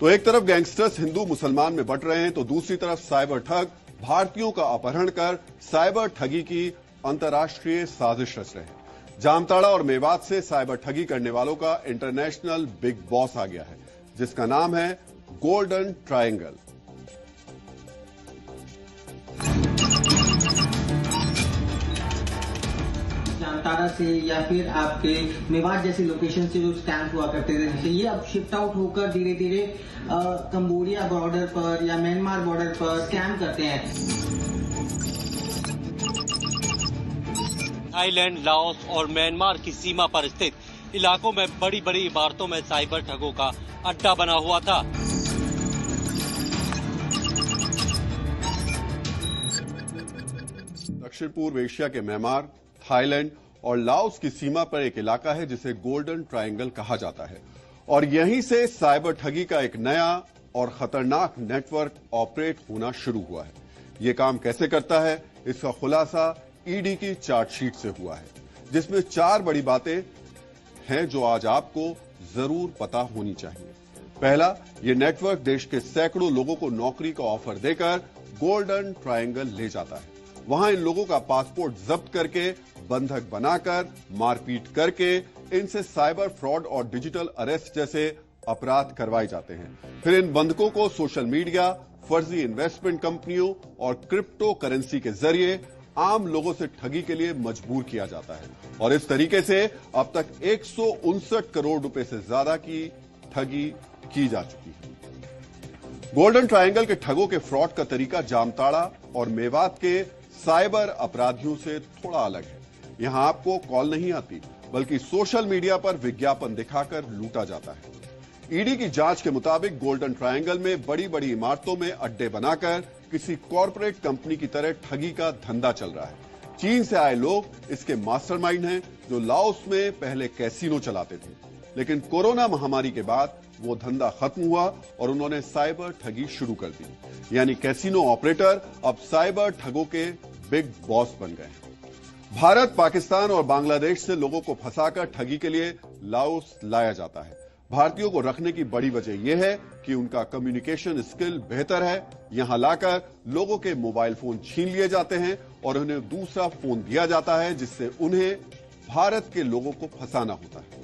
तो एक तरफ गैंगस्टर्स हिंदू मुसलमान में बंट रहे हैं, तो दूसरी तरफ साइबर ठग भारतीयों का अपहरण कर साइबर ठगी की अंतर्राष्ट्रीय साजिश रच रहे हैं। जामताड़ा और मेवात से साइबर ठगी करने वालों का इंटरनेशनल बिग बॉस आ गया है, जिसका नाम है गोल्डन ट्रायंगल। जामताड़ा से या फिर आपके मेवात जैसी लोकेशन से जो स्कैम हुआ करते थे, ये अब शिफ्ट आउट होकर धीरे धीरे कंबोडिया बॉर्डर पर या म्यांमार बॉर्डर पर स्कैम करते हैं। थाईलैंड, लाओस और म्यांमार की सीमा पर स्थित इलाकों में बड़ी बड़ी इमारतों में साइबर ठगों का अड्डा बना हुआ था। दक्षिण पूर्व एशिया के म्यांमार, थाईलैंड और लाओस की सीमा पर एक इलाका है जिसे गोल्डन ट्रायंगल कहा जाता है, और यहीं से साइबर ठगी का एक नया और खतरनाक नेटवर्क ऑपरेट होना शुरू हुआ है। ये काम कैसे करता है, इसका खुलासा ईडी की चार्जशीट से हुआ है, जिसमें 4 बड़ी बातें हैं जो आज आपको जरूर पता होनी चाहिए। पहला, ये नेटवर्क देश के सैकड़ों लोगों को नौकरी का ऑफर देकर गोल्डन ट्रायंगल ले जाता है। वहां इन लोगों का पासपोर्ट जब्त करके, बंधक बनाकर, मारपीट करके इनसे साइबर फ्रॉड और डिजिटल अरेस्ट जैसे अपराध करवाए जाते हैं। फिर इन बंधकों को सोशल मीडिया, फर्जी इन्वेस्टमेंट कंपनियों और क्रिप्टो करेंसी के जरिए आम लोगों से ठगी के लिए मजबूर किया जाता है, और इस तरीके से अब तक 159 करोड़ रुपए से ज्यादा की ठगी की जा चुकी है। गोल्डन ट्रायंगल के ठगों के फ्रॉड का तरीका जामताड़ा और मेवात के साइबर अपराधियों से थोड़ा अलग है। यहां आपको कॉल नहीं आती, बल्कि सोशल मीडिया पर विज्ञापन दिखाकर लूटा जाता है। ईडी की जांच के मुताबिक गोल्डन ट्रायंगल में बड़ी बड़ी इमारतों में अड्डे बनाकर किसी कॉरपोरेट कंपनी की तरह ठगी का धंधा चल रहा है। चीन से आए लोग इसके मास्टरमाइंड हैं, जो लाओस में पहले कैसीनो चलाते थे, लेकिन कोरोना महामारी के बाद वो धंधा खत्म हुआ और उन्होंने साइबर ठगी शुरू कर दी। यानी कैसीनो ऑपरेटर अब साइबर ठगों के बिग बॉस बन गए। भारत, पाकिस्तान और बांग्लादेश से लोगों को फंसाकर ठगी के लिए लाओस लाया जाता है। भारतीयों को रखने की बड़ी वजह यह है कि उनका कम्युनिकेशन स्किल बेहतर है। यहां लाकर लोगों के मोबाइल फोन छीन लिए जाते हैं और उन्हें दूसरा फोन दिया जाता है, जिससे उन्हें भारत के लोगों को फंसाना होता है।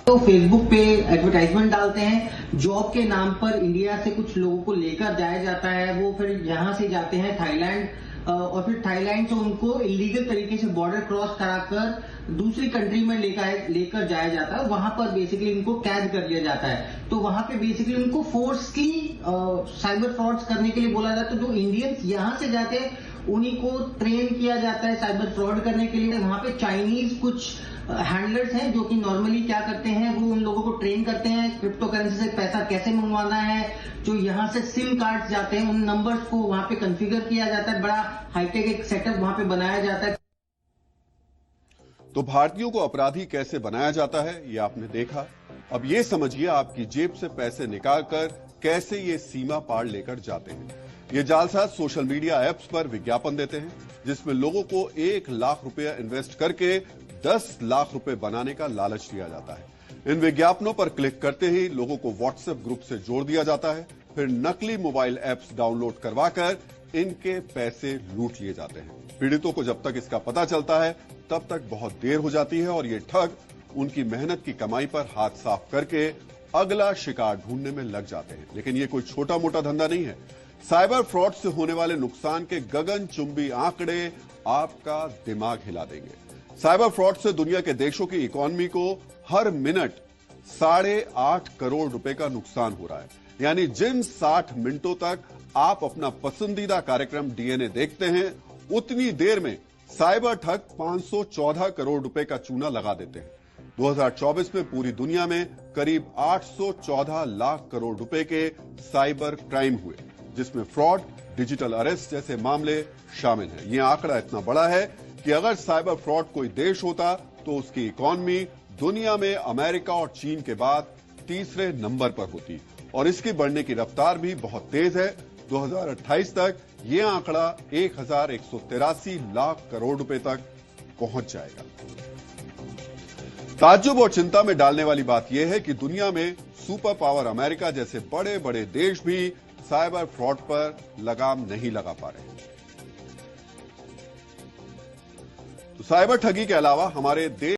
तो फेसबुक पे एडवर्टाइजमेंट डालते हैं, जॉब के नाम पर इंडिया से कुछ लोगों को लेकर जाया जाता है। वो फिर यहां से जाते हैं थाईलैंड, और फिर थाईलैंड से उनको इलीगल तरीके से बॉर्डर क्रॉस कराकर दूसरी कंट्री में लेकर जाया जाता है। वहां पर बेसिकली इनको कैद कर लिया जाता है। तो वहां पे बेसिकली उनको फोर्सली साइबर फ्रॉड्स करने के लिए बोला जाता है। जो इंडियंस यहां से जाते हैं उन्हीं को ट्रेन किया जाता है साइबर फ्रॉड करने के लिए। वहां पे चाइनीज कुछ हैंडलर्स हैं जो कि नॉर्मली क्या करते हैं, वो उन लोगों को ट्रेन करते हैं क्रिप्टो करेंसी से पैसा कैसे मंगवाना है। जो यहां से सिम कार्ड जाते हैं, उन नंबर्स को वहां पे कॉन्फ़िगर किया जाता है। बड़ा हाईटेक एक सेटअप वहां पे बनाया जाता है। तो भारतीयों को अपराधी कैसे बनाया जाता है, ये आपने देखा। अब ये समझिए आपकी जेब से पैसे निकालकर कैसे ये सीमा पार लेकर जाते हैं। ये जालसाज सोशल मीडिया एप्स पर विज्ञापन देते हैं, जिसमें लोगों को 1 लाख रुपया इन्वेस्ट करके 10 लाख रुपए बनाने का लालच दिया जाता है। इन विज्ञापनों पर क्लिक करते ही लोगों को व्हाट्सएप ग्रुप से जोड़ दिया जाता है। फिर नकली मोबाइल एप्स डाउनलोड करवाकर इनके पैसे लूट लिए जाते हैं। पीड़ितों को जब तक इसका पता चलता है तब तक बहुत देर हो जाती है, और ये ठग उनकी मेहनत की कमाई पर हाथ साफ करके अगला शिकार ढूंढने में लग जाते हैं। लेकिन ये कोई छोटा मोटा धंधा नहीं है। साइबर फ्रॉड से होने वाले नुकसान के गगनचुंबी आंकड़े आपका दिमाग हिला देंगे। साइबर फ्रॉड से दुनिया के देशों की इकोनॉमी को हर मिनट 8.5 करोड़ रुपए का नुकसान हो रहा है। यानी जिन 60 मिनटों तक आप अपना पसंदीदा कार्यक्रम डीएनए देखते हैं, उतनी देर में साइबर ठग 514 करोड़ रुपए का चूना लगा देते हैं। 2024 में पूरी दुनिया में करीब 814 लाख करोड़ रुपए के साइबर क्राइम हुए, जिसमें फ्रॉड, डिजिटल अरेस्ट जैसे मामले शामिल हैं। यह आंकड़ा इतना बड़ा है कि अगर साइबर फ्रॉड कोई देश होता तो उसकी इकोनॉमी दुनिया में अमेरिका और चीन के बाद तीसरे नंबर पर होती, और इसकी बढ़ने की रफ्तार भी बहुत तेज है। 2028 तक यह आंकड़ा 1183 लाख करोड़ रुपए तक पहुंच जाएगा। ताज्जुब और चिंता में डालने वाली बात यह है कि दुनिया में सुपर पावर अमेरिका जैसे बड़े बड़े देश भी साइबर फ्रॉड पर लगाम नहीं लगा पा रहे। तो साइबर ठगी के अलावा हमारे देश